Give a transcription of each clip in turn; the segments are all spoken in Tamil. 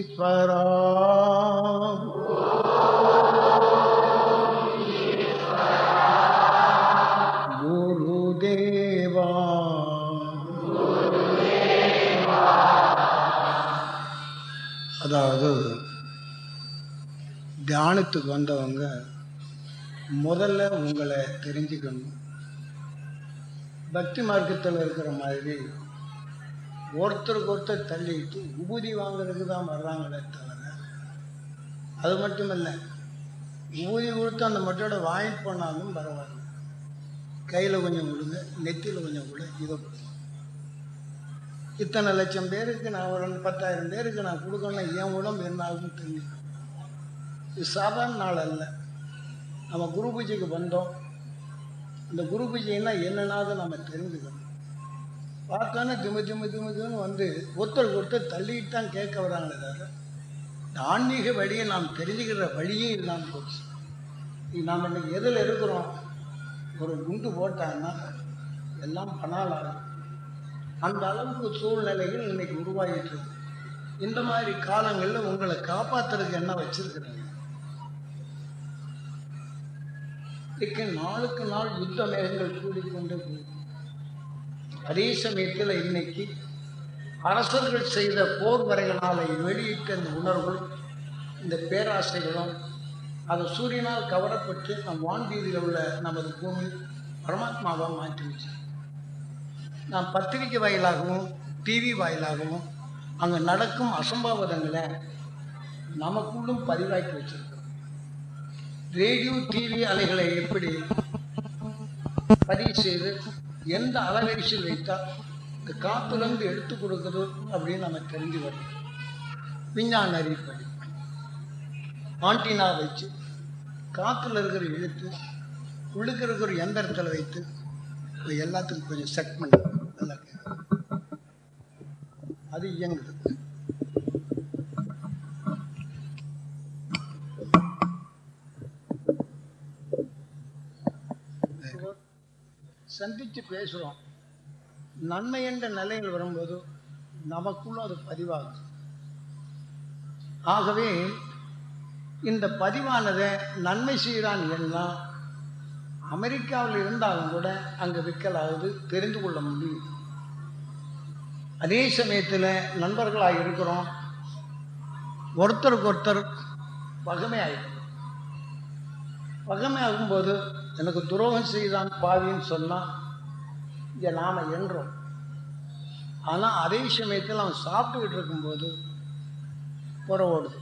ஈஸ்வரா குருதேவா அதாவது தியானத்துக்கு வந்தவங்க முதல்ல உங்களை தெரிஞ்சுக்கணும். பக்தி மார்க்கத்தில் இருக்கிற மாதிரி ஒருத்தருக்கு ஒருத்தர் தள்ளிட்டு உபூதி வாங்குறதுக்கு தான் வர்றாங்களே தவிர, அது மட்டும் இல்லை, உபூதி கொடுத்து அந்த மட்டோட வாங்கிட்டு போனாலும் பரவாயில்ல, கையில் கொஞ்சம் கொடுங்க, நெத்தியில் கொஞ்சம் கூட, இதை கொடுங்க. இத்தனை லட்சம் பேருக்கு நான் ஒரு 10,000 பேருக்கு நான் கொடுக்கணும், என் உடம்பு என்ன ஆகுன்னு தெரிஞ்சுக்கணும். இது சாதாரண நாள் அல்ல. நம்ம குரு பூஜைக்கு வந்தோம். இந்த குரு பூஜைன்னா என்னன்னாவது நம்ம தெரிஞ்சுக்கணும். பார்த்தானே திமுன்னு வந்து ஒருத்தருக்கு ஒருத்தர் தள்ளிட்டு தான் கேட்க வராங்களே தவிர, ஆன்மீக வழியை நாம் தெரிஞ்சுக்கிற வழியே இல்லாமல் போச்சு. நாம் இன்னைக்கு எதில் இருக்கிறோம்? ஒரு குண்டு போட்டாங்கன்னா எல்லாம் பணால் ஆகும். அந்த அளவுக்கு சூழ்நிலைகள் இன்னைக்கு உருவாகிட்டு இருக்கு. இந்த மாதிரி காலங்களில் உங்களை காப்பாற்றுறதுக்கு என்ன வச்சிருக்கிறாங்க? இன்னைக்கு நாளுக்கு நாள் யுத்த மேகங்கள் கூடிக்கொண்டே போகுது. அதே சமயத்தில் இன்னைக்கு அரசர்கள் செய்த போர் வரைகளால் வெளியிட்ட இந்த உணர்வுகளும் இந்த பேராசைகளும் அது சூரியனால் கவரப்பட்டு நம் வான்வீதியில் உள்ள நமது பூமி பரமாத்மாவாக மாற்றி வச்சு, நாம் பத்திரிகை வாயிலாகவும் டிவி வாயிலாகவும் அங்கே நடக்கும் அசம்பாவிதங்களை நமக்குள்ளும் பதிவாக்கி வச்சிருக்கோம். ரேடியோ டிவி அலைகளை எப்படி பதிவு செய்து எந்த அலைவரிசையில் வைத்தால் இந்த காத்துலேருந்து எடுத்து கொடுக்குது அப்படின்னு நம்ம தெரிஞ்சு வரும். விஞ்ஞான அறிவிப்படி ஆண்டினா வச்சு காற்றுல இருக்கிற இழுத்து உள்ளுக்கு இருக்கிற எந்திரத்தில் வைத்து எல்லாத்துக்கும் கொஞ்சம் செட் பண்ணி நல்லா அது இயங்குது. சந்தித்து பேசுகிறோம். நன்மை என்ற நிலையில் வரும்போது நமக்குள்ள அது பதிவாகும். ஆகவே இந்த பதிவானதை நன்மை செய்கிறான் எல்லாம் அமெரிக்காவில் இருந்தாலும் கூட அங்கே விற்கலாவது தெரிந்து கொள்ள முடியும். அதே சமயத்தில் நண்பர்களாக இருக்கிறோம், ஒருத்தருக்கு ஒருத்தர் பகைமையாகும். பகைமையாகும்போது எனக்கு துரோகம் செய்தான் பாவின்னு சொன்னால் இங்கே நாம் என்றோம். ஆனால் அதே சமயத்தில் அவன் சாப்பிட்டுக்கிட்டு இருக்கும்போது புற ஓடுது.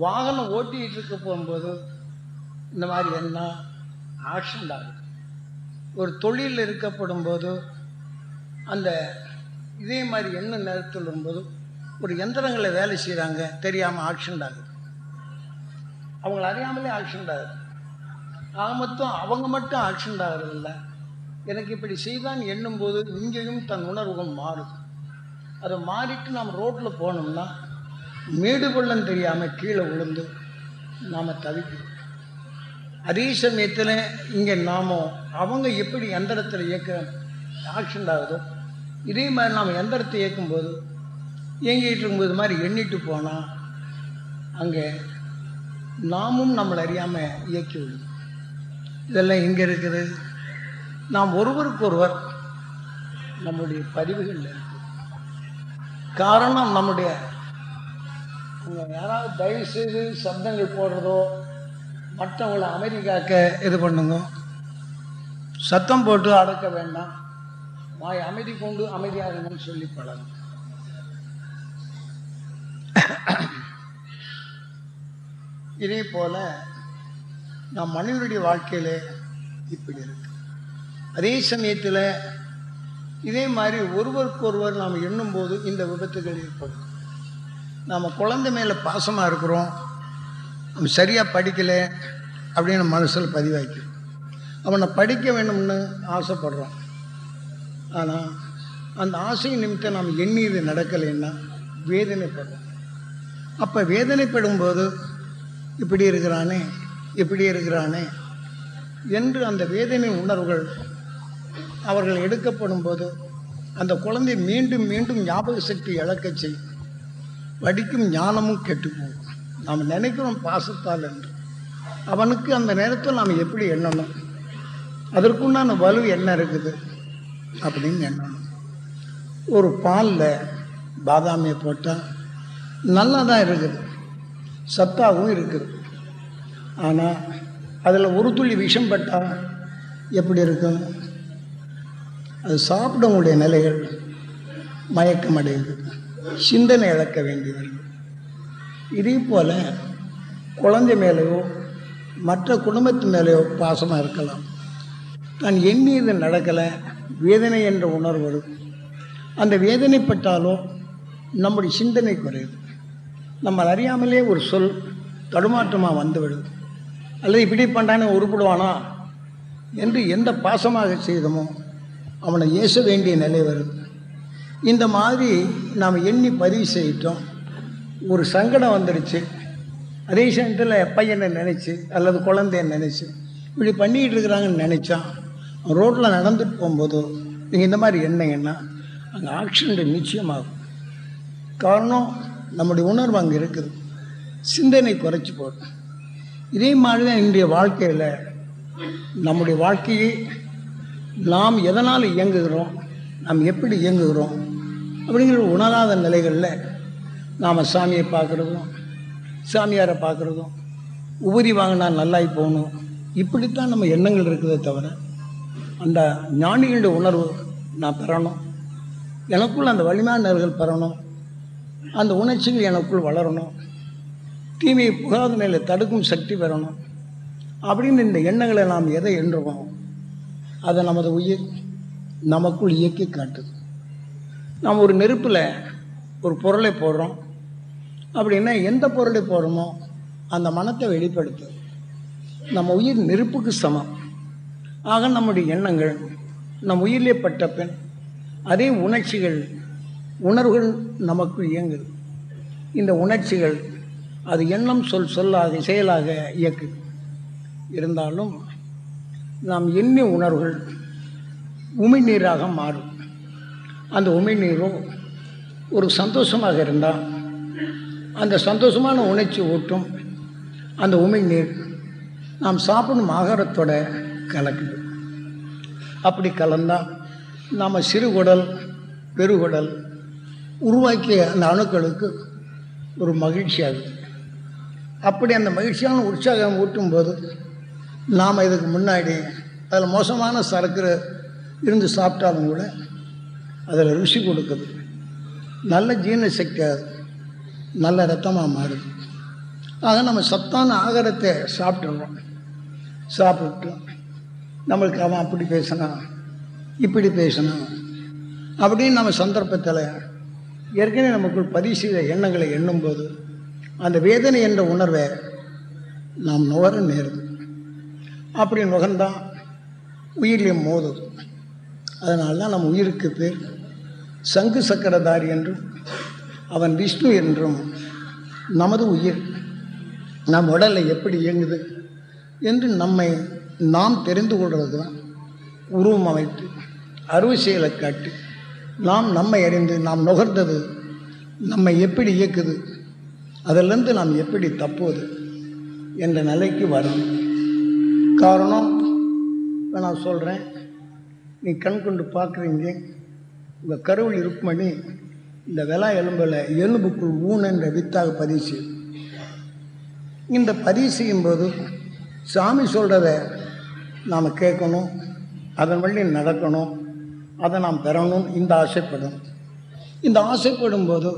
வாகனம் ஓட்டிகிட்டு இருக்க போகும்போது இந்த மாதிரி என்ன ஆக்சிடெண்ட் ஆகுது. ஒரு தொழிலில் இருக்கப்படும் போது அந்த இதே மாதிரி என்ன நேரத்தில் வரும்போது ஒரு எந்திரங்களை வேலை செய்கிறாங்க, தெரியாமல் ஆக்சிடெண்ட் ஆகுது. அவங்கள அறியாமலே ஆக்சிடெண்ட் ஆகுது. ஆக மொத்தம் அவங்க மட்டும் ஆக்சிடெண்ட் ஆகிறதில்ல, எனக்கு இப்படி செய்தான் எண்ணும்போது இங்கேயும் தன் உணர்வுகள் மாறுது. அதை மாறிட்டு நாம் ரோட்டில் போனோம்னா மேடு பள்ளம் தெரியாமல் கீழே விழுந்து நாம் தவிக்கிறோம். அதே சமயத்தில் இங்கே நாம் அவங்க எப்படி எந்திரத்தில் இயக்க ஆக்சிடெண்ட் ஆகுதோ இதே மாதிரி நாம் எந்திரத்தை இயக்கும்போது இயங்கிட்டு இருக்கும்போது மாதிரி எண்ணிட்டு போனால் அங்கே நாமும் நம்மளை அறியாமல் இயக்கி விடுவோம். இதெல்லாம் இங்கே இருக்குது. நாம் ஒருவருக்கொருவர் நம்முடைய பதிவுகளில் இருக்கு. காரணம் நம்முடைய யாராவது தயவு செய்து சப்தங்கள் போடுறதோ மற்றவங்களை அமைதிக்காக்க இது பண்ணுங்க. சத்தம் போட்டு அடக்க வேண்டாம், வாய் அமைதி கொண்டு அமைதியாகணும்னு சொல்லி பழகும். இதே போல நம் மனிதனுடைய வாழ்க்கையில் இப்படி இருக்கு. அதே சமயத்தில் இதே மாதிரி ஒருவருக்கொருவர் நாம் எண்ணும்போது இந்த விபத்துகள் ஏற்படும். நாம் குழந்தை மேலே பாசமாக இருக்கிறோம், நம்ம சரியாக படிக்கலை அப்படின்னு மனசில் பதிவாக்கி அவனை படிக்க வேணும்னு ஆசைப்படுறோம். ஆனால் அந்த ஆசை நிமித்தம் நாம் எண்ணியது நடக்கலைன்னா வேதனைப்படுறோம். அப்போ வேதனைப்படும்போது இப்படி இருக்கிறானே என்று அந்த வேதனை உணர்வுகள் அவர்கள் எடுக்கப்படும் போது அந்த குழந்தை மீண்டும் மீண்டும் ஞாபக சக்தி இழக்க செய்யும். படிக்கும் ஞானமும் கெட்டு போகும். நாம் நினைக்கிறோம் பாசத்தால் என்று. அவனுக்கு அந்த நேரத்தில் நாம் எப்படி எண்ணணும், அதற்குண்டான வலு என்ன இருக்குது அப்படின்னு எண்ணணும். ஒரு பாலில் பாதாமியை போட்டால் நல்லா தான் இருக்குது, சத்தாகவும் இருக்குது. ஆனால் அதில் ஒரு துளி விஷம் பட்டால் எப்படி இருக்கும்? அது சாப்பிடக்கூடிய நிலைகள் மயக்கம் அடையுது, சிந்தனை இழக்க வேண்டி வருது. இதே போல் குழந்தை மேலேயோ மற்ற குடும்பத்து மேலேயோ பாசமாக இருக்கலாம். தான் எண்ணியது நடக்கலை, வேதனை என்ற உணர்வு வரும். அந்த வேதனைப்பட்டாலோ நம்முடைய சிந்தனை குறையுது. நம்ம அறியாமலே ஒரு சொல் தடுமாற்றமாக வந்து விடுது. அல்லது இப்படி பண்ணானே உருப்பிடுவானா என்று எந்த பாசமாக செய்தோமோ அவனை ஏச வேண்டிய நிலை வருது. இந்த மாதிரி நாம் எண்ணி பதிவு செய்யிட்டோம். ஒரு சங்கடம் வந்துடுச்சு, அதே சமயத்தில் பையனை நினச்சி அல்லது குழந்தைய நினச்சி இப்படி பண்ணிக்கிட்டு இருக்கிறாங்கன்னு நினச்சா ரோட்டில் நடந்துட்டு போகும்போதோ நீங்கள் இந்த மாதிரி எண்ணங்கன்னா அங்கே ஆக்சிடென்ட் நிச்சயமாகும். காரணம் நம்முடைய உணர்வு அங்கே இருக்குது, சிந்தனை குறைச்சி போடும். இதே மாதிரி தான் இன்றைய வாழ்க்கையில் நம்முடைய வாழ்க்கையை நாம் எதனால் இயங்குகிறோம், நாம் எப்படி இயங்குகிறோம் அப்படிங்கிற உணராத நிலைகளில் நாம் சாமியை பார்க்குறதும் சாமியாரை பார்க்குறதும் உபரி வாங்கினா நல்லாய் போகணும் இப்படித்தான் நம்ம எண்ணங்கள் இருக்குதே தவிர அந்த ஞானிகளுடைய உணர்வு நான் பெறணும், எனக்குள் அந்த வலிமையானவர்கள் பெறணும், அந்த உணர்ச்சிகள் எனக்குள் வளரணும், தீமையை புகாத நிலையில் தடுக்கும் சக்தி பெறணும் அப்படின்னு இந்த எண்ணங்களை நாம் எதை எண்ணுறோம் அதை நமது உயிர் நமக்குள் இயக்கி காட்டுது. நாம் ஒரு நெருப்பில் ஒரு பொருளை போடுறோம் அப்படின்னா எந்த பொருளை போடுறோமோ அந்த மனத்தை வெளிப்படுத்து. நம்ம உயிர் நெருப்புக்கு சமம். ஆக நம்முடைய எண்ணங்கள் நம் உயிரிலே பட்ட பின் அதே உணர்ச்சிகள் உணர்வுகள் நமக்குள் இயங்குது. இந்த உணர்ச்சிகள் அது எண்ணம் சொல்லாக செயலாக இயக்கு இருந்தாலும் நாம் எண்ணிய உணர்வுகள் உமிழ்நீராக மாறும். அந்த உமிழ்நீரும் ஒரு சந்தோஷமாக இருந்தால் அந்த சந்தோஷமான உணர்ச்சி ஊட்டும் அந்த உமிழ்நீர் நாம் சாப்பிடும் ஆகாரத்தோட கலக்குது. அப்படி கலந்தால் நாம் சிறுகுடல் பெருகுடல் உருவாக்கிய அந்த அணுக்களுக்கு ஒரு மகிழ்ச்சியாகுது. அப்படி அந்த மகிழ்ச்சியான உற்சாகம் ஊட்டும்போது நாம் இதுக்கு முன்னாடி அதில் மோசமான சரக்கு இருந்து சாப்பிட்டாலும் கூட அதில் ருசி கொடுக்குது, நல்ல ஜீரண சக்தியாகுது, நல்ல ரத்தமாக மாறுது. ஆக நம்ம சத்தான ஆகாரத்தை சாப்பிட்டுடுறோம். சாப்பிட்டு நம்மளுக்கு அவன் அப்படி பேசினான் இப்படி பேசினான் அப்படின்னு நம்ம சந்தர்ப்பத்தில் ஏற்கனவே நமக்குள் பதிவு செய்த எண்ணங்களை எண்ணும்போது அந்த வேதனை என்ற உணர்வை நாம் நுகர நேருது. அப்படி நுகர்ந்தான் உயிரிலையும் மோதுது. அதனால தான் நம்ம உயிருக்கு பேர் சங்கு சக்கரதாரி என்றும் அவன் விஷ்ணு என்றும். நமது உயிர் நம் உடலில் எப்படி இயங்குது என்று நாம் தெரிந்து கொள்வது தான் உருவம் அமைத்து அறுவை செயலை காட்டி நம்மை அறிந்து நாம் நுகர்ந்தது நம்மை எப்படி இயக்குது, அதிலிருந்து நாம் எப்படி தப்புவது என்ற நிலைக்கு வரணும். காரணம் இப்போ நான் சொல்கிறேன், நீ கண் கொண்டு பார்க்குறீங்க, உங்கள் கருவில் ருக்மணி இந்த விலா எலும்பில் எலும்புக்குள் ஊன் என்ற வித்தாக பதிவு செய்யும். இந்த பதிவு செய்யும்போது சாமி சொல்கிறத நாம் கேட்கணும், அதன் வழி நடக்கணும், அதை நாம் பெறணும். இந்த ஆசைப்படும். இந்த ஆசைப்படும் போது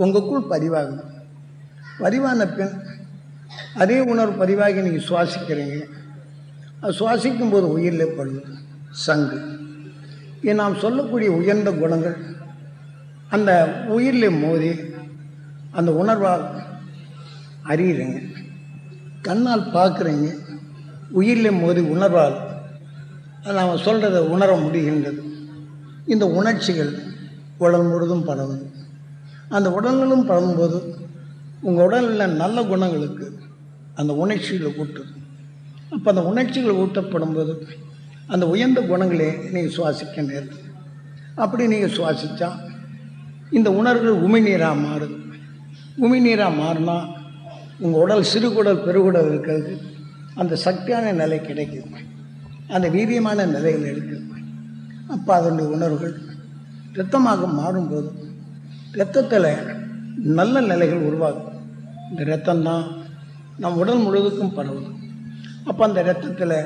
உங்களுக்குள் பதிவாகணும். பதிவான பின் அதே உணர்வு பதிவாகி நீங்கள் சுவாசிக்கிறீங்க. அது சுவாசிக்கும் போது உயிரில் படுவது சங்கு. இது நாம் சொல்லக்கூடிய உயர்ந்த குணங்கள் அந்த உயிரில் மோதி அந்த உணர்வால் அறியுறீங்க. கண்ணால் பார்க்குறீங்க, உயிரில் மோதி உணர்வால் நாம் சொல்கிறத உணர முடிகின்றது. இந்த உணர்ச்சிகள் உடல் முழுதும் பரவுது. அந்த உடல்களும் பரவும்போது உங்கள் உடலில் நல்ல குணங்களுக்கு அந்த உணர்ச்சிகளை ஊட்டுது. அப்போ அந்த உணர்ச்சிகள் ஊட்டப்படும் போது அந்த உயர்ந்த குணங்களே நீங்கள் சுவாசிக்க நேருது. அப்படி நீங்கள் சுவாசித்தா இந்த உணர்வுகள் உமிழ்நீராக மாறுது. உமிழ்நீராக மாறினா உங்கள் உடல் சிறுகுடல் பெருகுடல் இருக்கிறது அந்த சக்தியான நிலை கிடைக்குது, அந்த வீரியமான நிலையில் இருக்குது. அப்போ அதனுடைய உணர்வுகள் இரத்தமாக மாறும்போது இரத்தத்தில் நல்ல நிலைகள் உருவாகும். இந்த இரத்தம்தான் நம் உடல் முழுவதுக்கும் பரவுது. அப்போ அந்த இரத்தத்தில்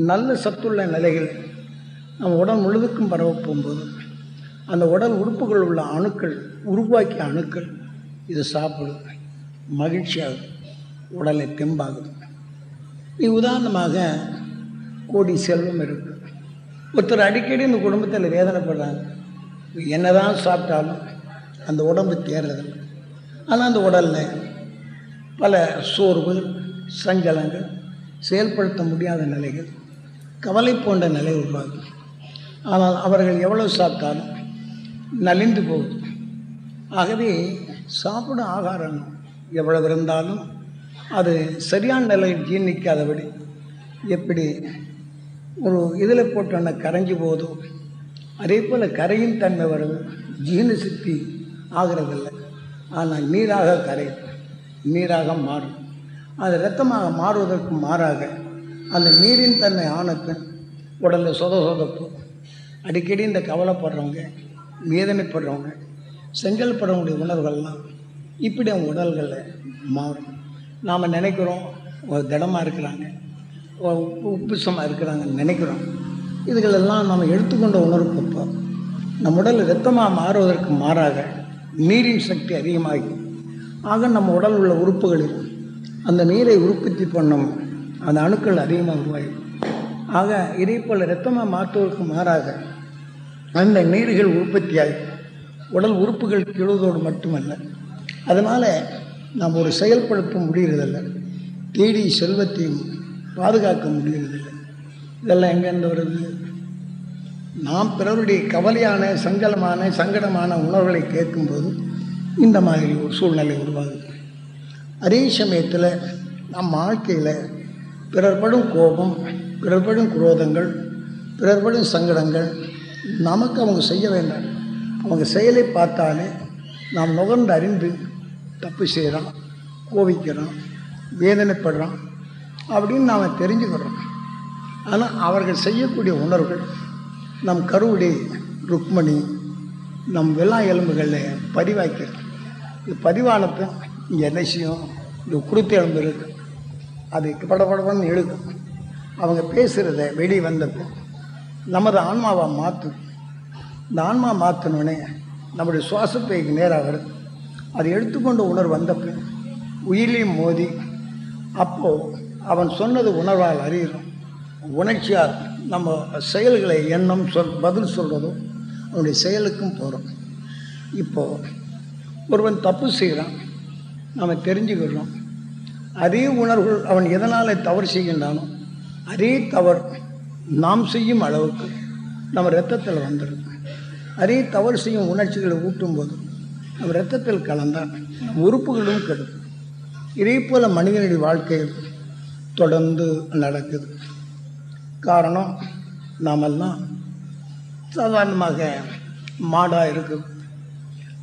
நல்ல சத்துள்ள நிலைகள் நம் உடல் முழுவதுக்கும் பரவ போகும்போது அந்த உடல் உறுப்புகள் உள்ள அணுக்கள் உருவாக்கிய அணுக்கள் இது சாப்பிடுது, மகிழ்ச்சியாகுது, உடலை தெம்பாகுது. உதாரணமாக கோடி செல்வம் இருக்குது. ஒருத்தர் அடிக்கடி இந்த குடும்பத்தில் வேதனைப்படுறாங்க. என்னதான் சாப்பிட்டாலும் அந்த உடம்பு தேர்றதில்லை. ஆனால் அந்த உடலில் பல சோர்வு, சஞ்சலங்கள், செயல்படுத்த முடியாத நிலைகள், கவலை போன்ற நிலை உருவாகும். ஆனால் அவர்கள் எவ்வளவு சாப்பிட்டாலும் நலிந்து போகுது. ஆகவே சாப்பிடும் ஆகாரம் எவ்வளவு இருந்தாலும் அது சரியான நிலையில் ஜீர்ணிக்காதபடி எப்படி ஒரு இதில் போட்டோன்னா கரைஞ்சி போதோ அதே போல் கரையின் தன்மை வருது, ஜீர்ண சக்தி ஆகிறதில்லை. ஆனால் நீராக கரையும், நீராக மாறும். அது இரத்தமாக மாறுவதற்கு மாறாக அந்த நீரின் தன்மை ஆனப்பின் உடலில் சொதப்பு, அடிக்கடி இந்த கவலைப்படுறவங்க, வேதனைப்படுறவங்க, செங்கல்படுறவங்களுடைய உணர்வுகள்லாம் இப்படி அவங்க உடல்களில் மாறும். நாம் நினைக்கிறோம் ஒரு திடமாக இருக்கிறாங்க, உப்புசமாக இருக்கிறாங்கன்னு நினைக்கிறோம். இதுகளெல்லாம் நம்ம எடுத்துக்கொண்ட உணர்வுக்கப்போ நம் உடல் இரத்தமாக மாறுவதற்கு மாறாக நீரின் சக்தி அதிகமாகி ஆக நம்ம உடல் உள்ள உறுப்புகளில் அந்த நீரை உற்பத்தி பண்ணும் அந்த அணுக்கள் அதிகமாக உருவாகும். ஆக இதே போல் இரத்தமாக மாற்றுவதற்கு மாறாக அந்த நீர்கள் உற்பத்தியாகி உடல் உறுப்புகள் கெழுவதோடு மட்டுமல்ல, அதனால் நாம் ஒரு செயல்படுத்த முடிகிறதில்லை, தேடி செல்வத்தையும் பாதுகாக்க முடிகிறதில்லை. இதெல்லாம் எங்கேருந்து வருது? நாம் பிறருடைய கவலையான, சஞ்சலமான, சங்கடமான உணர்வுகளை கேட்கும்போது இந்த மாதிரி ஒரு சூழ்நிலை உருவாகுது. அதே சமயத்தில் நம் வாழ்க்கையில் பிறர்படும் கோபம், பிறர்படும் குரோதங்கள், பிறர்படும் சங்கடங்கள் நமக்கு அவங்க செய்ய வேண்டாம். அவங்க செயலை பார்த்தாலே நாம் நுகர்ந்து அறிந்து தப்பு செய்கிறோம், கோபிக்கிறோம், வேதனைப்படுறோம் அப்படின்னு நாம் தெரிஞ்சுக்கிறோம். ஆனால் அவர்கள் செய்யக்கூடிய உணர்வுகள் நம் கருவுடை ருக்மணி நம் வெள்ளா எலும்புகளில் பதிவாக்கிறது. இது பதிவானப்போ இங்கே என்ன செய்யும்? இந்த குருத்து எலும்பு இருக்குது, அது படபடன்னு எழுக்கும். அவங்க பேசுகிறத வெளியே வந்தப்போ நமது ஆன்மாவை மாற்றும். இந்த ஆன்மா மாற்றினோடனே நம்முடைய சுவாசப்பைக்கு நேராக வருது. அது எடுத்துக்கொண்ட உணர்வு வந்தப்போ உயிரையும் மோதி அப்போது அவன் சொன்னது உணர்வால் அறிகிறோம். உணர்ச்சியால் நம்ம செயல்களை எண்ணம் பதில் சொல்கிறதும் அவனுடைய செயலுக்கும் போகிறோம். இப்போது ஒருவன் தப்பு செய்கிறான், நம்ம தெரிஞ்சுக்கிறோம். அதே உணர்வுகள் அவன் எதனால் தவறு செய்கின்றானோ அதே தவறு நாம் செய்யும் அளவுக்கு நம்ம இரத்தத்தில் வந்துடும். அதே தவறு செய்யும் உணர்ச்சிகளை ஊட்டும்போது நம்ம இரத்தத்தில் கலந்தால் நம் உறுப்புகளும் கெடும். இதே போல் மனிதனுடைய வாழ்க்கையில் தொடர்ந்து நடக்குது. காரணம், நாமெல்லாம் சாதாரணமாக மாடாக இருக்குது.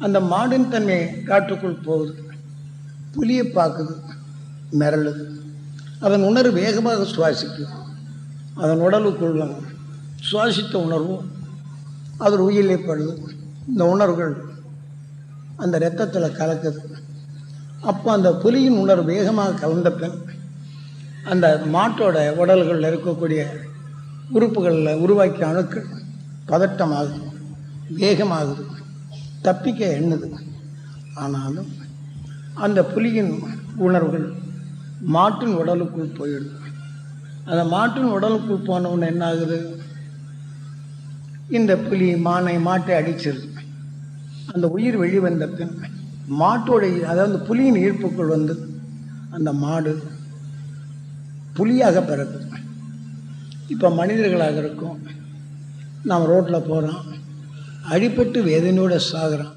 அந்த மாடின் தன்மை காட்டுக்குள் போகுது, புலியை பார்க்குது, மிரளுது. அதன் உணர்வு வேகமாக சுவாசிக்குது. அதன் உடலுக்குள்ள சுவாசித்த உணர்வும் அது உயிரிலே படுது. இந்த உணர்வுகள் அந்த இரத்தத்தில் கலக்குது. அப்போ அந்த புலியின் உணர்வு வேகமாக கலந்த பின் அந்த மாட்டோட உடல்களில் இருக்கக்கூடிய உறுப்புகளில் உருவாக்கிய அணுக்கள் பதட்டமாகுது, வேகமாகுது, தப்பிக்க எண்ணுது. ஆனாலும் அந்த புலியின் உணர்வுகள் மாட்டின் உடலுக்குள் போயிடுது. அந்த மாட்டின் உடலுக்குள் போனவொன்னு என்ன ஆகுது? இந்த புலி மாட்டை அடிச்சிருது. அந்த உயிர் வெளிவந்த பின் மாட்டோடைய, அதாவது புலியின் ஈர்ப்புக்குள் வந்து அந்த மாடு புலியாக பிறக்குது. இப்போ மனிதர்களாக இருக்கும், நாம் ரோட்டில் போகிறோம், அடிபட்டு வேதனையோடு சாகிறோம்.